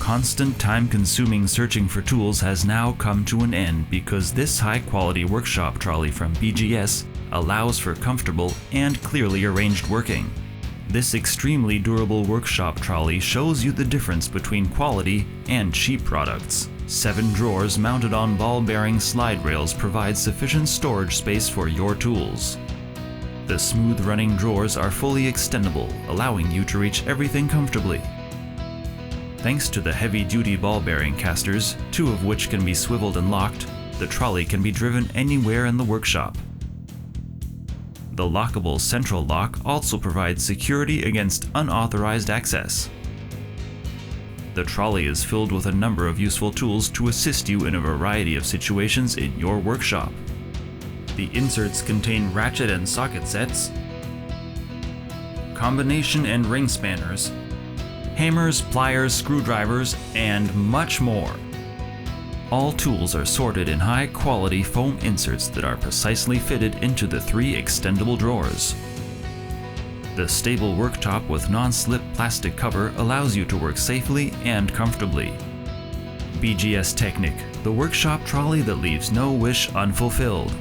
constant time-consuming searching for tools has now come to an end because this high-quality workshop trolley from BGS allows for comfortable and clearly arranged working. This extremely durable workshop trolley shows you the difference between quality and cheap products. 7 drawers mounted on ball-bearing slide rails provide sufficient storage space for your tools. The smooth-running drawers are fully extendable, allowing you to reach everything comfortably. Thanks to the heavy-duty ball-bearing casters, 2 of which can be swiveled and locked, the trolley can be driven anywhere in the workshop. The lockable central lock also provides security against unauthorized access. The trolley is filled with a number of useful tools to assist you in a variety of situations in your workshop. The inserts contain ratchet and socket sets, combination and ring spanners, hammers, pliers, screwdrivers, and much more. All tools are sorted in high-quality foam inserts that are precisely fitted into the 3 extendable drawers. The stable worktop with non-slip plastic cover allows you to work safely and comfortably. BGS Technic, the workshop trolley that leaves no wish unfulfilled.